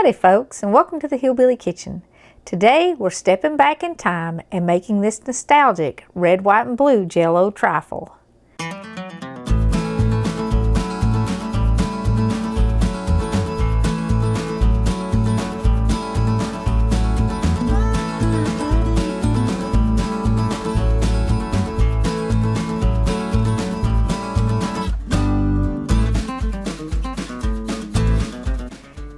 Howdy folks, and welcome to the Hillbilly Kitchen. Today we're stepping back in time and making this nostalgic red, white, and blue Jello trifle.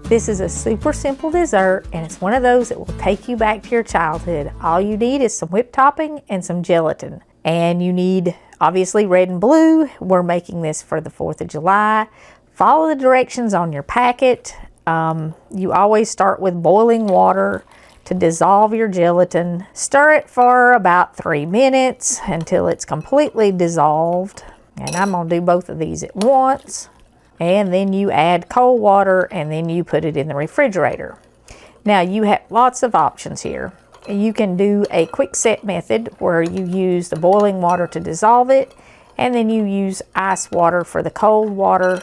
This is a super simple dessert, and it's one of those that will take you back to your childhood. All you need is some whipped topping and some gelatin. And you need, obviously, red and blue. We're making this for the 4th of July. Follow the directions on your packet. You always start with boiling water to dissolve your gelatin. Stir it for about 3 minutes until it's completely dissolved. And I'm going to do both of these at once. And then you add cold water and then you put it in the refrigerator. Now you have lots of options here. You can do a quick set method where you use the boiling water to dissolve it, and then you use ice water for the cold water,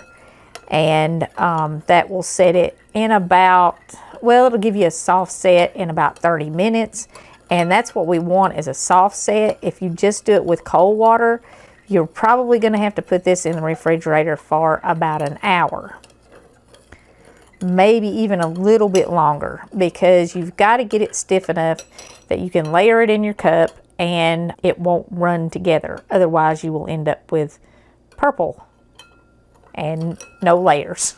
and that will set it in about, well, it'll give you a soft set in about 30 minutes, and that's what we want, is a soft set. If you just do it with cold water, you're probably going to have to put this in the refrigerator for about an hour. Maybe even a little bit longer, because you've got to get it stiff enough that you can layer it in your cup and it won't run together. Otherwise you will end up with purple and no layers.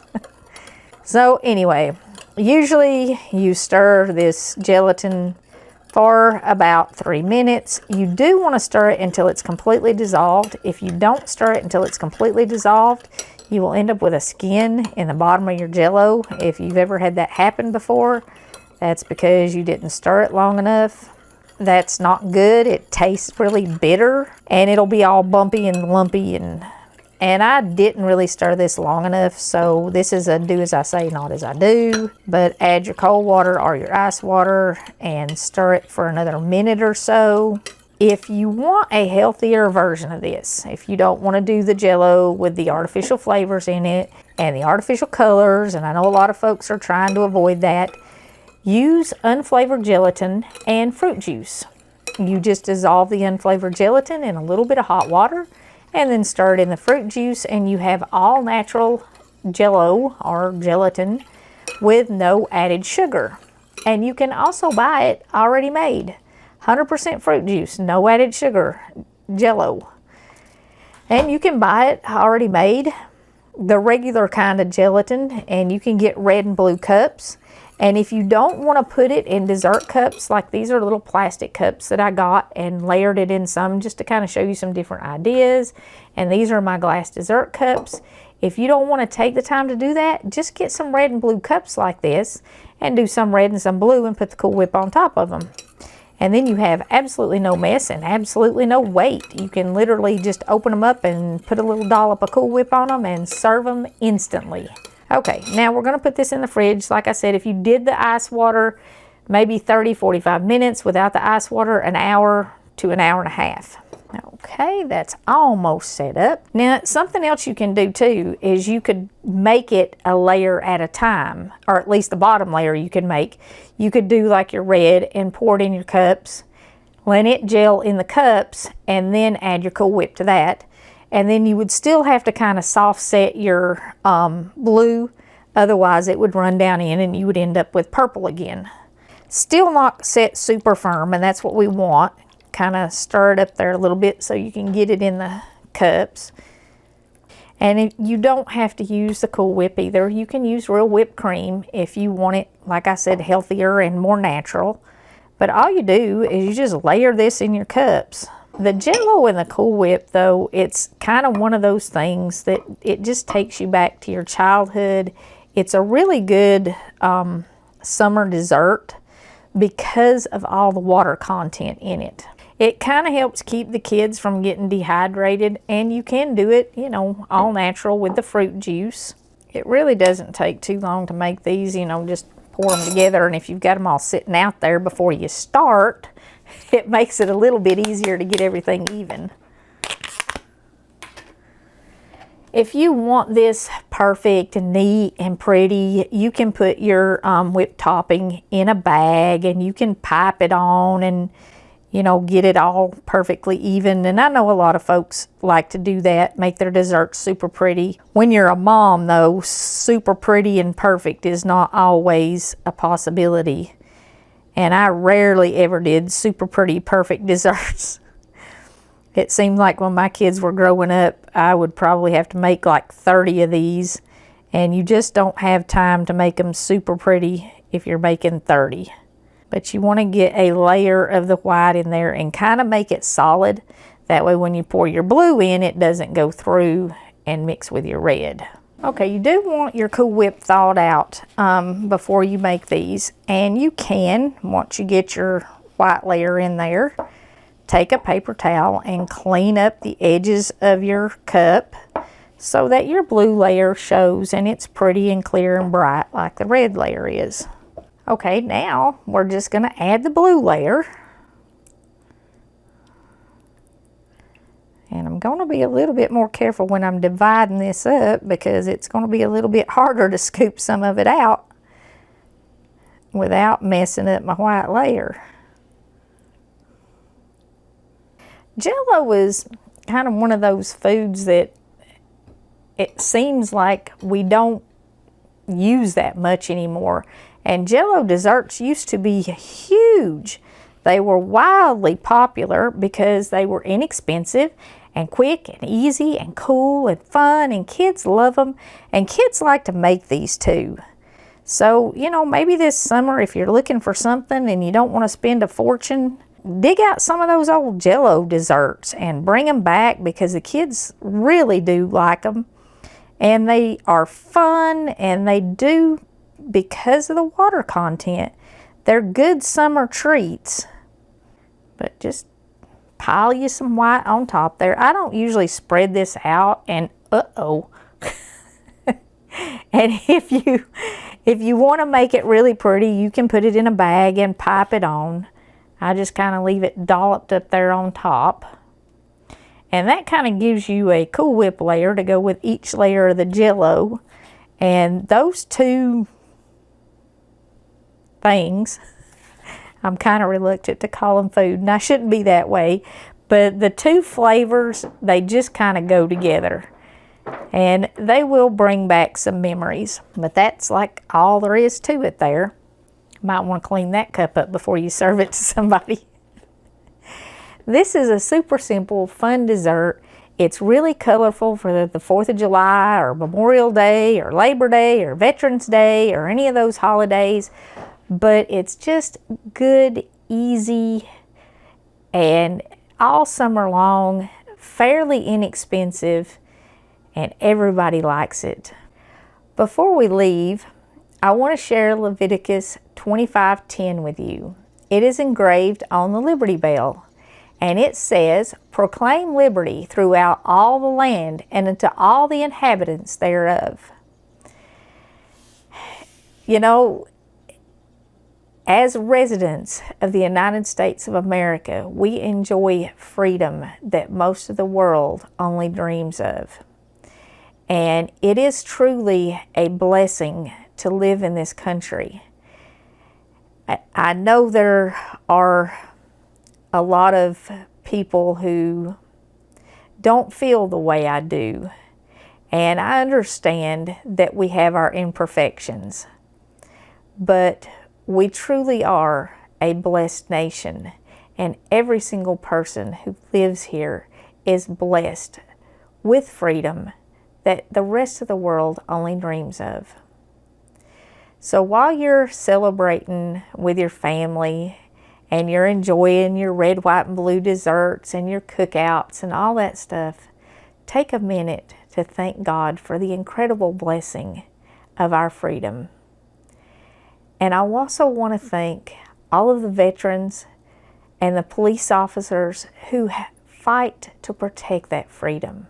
So anyway, usually you stir this gelatin for about 3 minutes. You do want to stir it until it's completely dissolved. If you don't stir it until it's completely dissolved, you will end up with a skin in the bottom of your Jello. If you've ever had that happen before, that's because you didn't stir it long enough. That's not good. It tastes really bitter and it'll be all bumpy and lumpy, and I didn't really stir this long enough, so this is a do as I say, not as I do. But add your cold water or your ice water and stir it for another minute or so. If you want a healthier version of this, if you don't want to do the Jello with the artificial flavors in it and the artificial colors, and I know a lot of folks are trying to avoid that, use unflavored gelatin and fruit juice. You just dissolve the unflavored gelatin in a little bit of hot water and then stir it in the fruit juice, and you have all natural Jello or gelatin with no added sugar. And you can also buy it already made. 100% fruit juice, no added sugar, Jello. And you can buy it already made, the regular kind of gelatin, and you can get red and blue cups. And if you don't want to put it in dessert cups, like these are little plastic cups that I got and layered it in some just to kind of show you some different ideas. And these are my glass dessert cups. If you don't want to take the time to do that, just get some red and blue cups like this and do some red and some blue and put the Cool Whip on top of them. And then you have absolutely no mess and absolutely no weight. You can literally just open them up and put a little dollop of Cool Whip on them and serve them instantly. Okay, now we're going to put this in the fridge. Like I said, if you did the ice water, maybe 30-45 minutes. Without the ice water, an hour to an hour and a half. Okay, that's almost set up. Now, something else you can do too is you could make it a layer at a time, or at least the bottom layer you can make. You could do like your red and pour it in your cups, let it gel in the cups, and then add your Cool Whip to that. And then you would still have to kind of soft set your blue, otherwise it would run down in and you would end up with purple again. Still not set super firm, and that's what we want. Kind of stir it up there a little bit so you can get it in the cups. And you don't have to use the Cool Whip either. You can use real whipped cream if you want it, like I said, healthier and more natural. But all you do is you just layer this in your cups. The Jello and the Cool Whip, though, it's kind of one of those things that it just takes you back to your childhood. It's a really good summer dessert because of all the water content in it. It kind of helps keep the kids from getting dehydrated, and you can do it, you know, all natural with the fruit juice. It really doesn't take too long to make these, you know, just pour them together, and if you've got them all sitting out there before you start, it makes it a little bit easier to get everything even. If you want this perfect and neat and pretty, you can put your whipped topping in a bag and you can pipe it on and, you know, get it all perfectly even. And I know a lot of folks like to do that, make their desserts super pretty. When you're a mom though, super pretty and perfect is not always a possibility. And I rarely ever did super pretty, perfect desserts. It seemed like when my kids were growing up, I would probably have to make like 30 of these, and you just don't have time to make them super pretty if you're making 30. But you want to get a layer of the white in there and kind of make it solid. That way when you pour your blue in, it doesn't go through and mix with your red. Okay, you do want your Cool Whip thawed out before you make these. And you can, once you get your white layer in there, take a paper towel and clean up the edges of your cup so that your blue layer shows and it's pretty and clear and bright like the red layer is. Okay, now we're just going to add the blue layer. And I'm going to be a little bit more careful when I'm dividing this up because it's going to be a little bit harder to scoop some of it out without messing up my white layer. Jello is kind of one of those foods that it seems like we don't use that much anymore. And Jello desserts used to be huge. They were wildly popular because they were inexpensive and quick and easy and cool and fun, and kids love them. And kids like to make these too. So, you know, maybe this summer if you're looking for something and you don't want to spend a fortune, dig out some of those old Jello desserts and bring them back because the kids really do like them. And they are fun, and they do, because of the water content, they're good summer treats. But just pile you some white on top there. I don't usually spread this out, and uh-oh. And if you want to make it really pretty, you can put it in a bag and pipe it on. I just kind of leave it dolloped up there on top. And that kind of gives you a Cool Whip layer to go with each layer of the Jello. And those two things, I'm kind of reluctant to call them food, and I shouldn't be that way. But the two flavors, they just kind of go together. And they will bring back some memories. But that's like all there is to it there. Might want to clean that cup up before you serve it to somebody. This is a super simple, fun dessert. It's really colorful for the 4th of July or Memorial Day or Labor Day or Veterans Day or any of those holidays. But it's just good, easy, and all summer long, fairly inexpensive, and everybody likes it. Before we leave, I want to share Leviticus 25:10 with you. It is engraved on the Liberty Bell, and it says, "Proclaim liberty throughout all the land and unto all the inhabitants thereof." You know, as residents of the United States of America, we enjoy freedom that most of the world only dreams of. And it is truly a blessing to live in this country. I know there are a lot of people who don't feel the way I do. And I understand that we have our imperfections. But we truly are a blessed nation. And every single person who lives here is blessed with freedom that the rest of the world only dreams of. So while you're celebrating with your family and you're enjoying your red, white, and blue desserts and your cookouts and all that stuff, take a minute to thank God for the incredible blessing of our freedom. And I also want to thank all of the veterans and the police officers who fight to protect that freedom.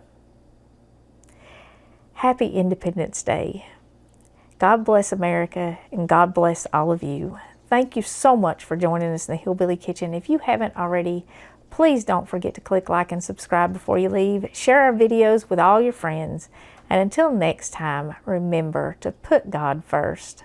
Happy Independence Day. God bless America, and God bless all of you. Thank you so much for joining us in the Hillbilly Kitchen. If you haven't already, please don't forget to click like and subscribe before you leave. Share our videos with all your friends. And until next time, remember to put God first.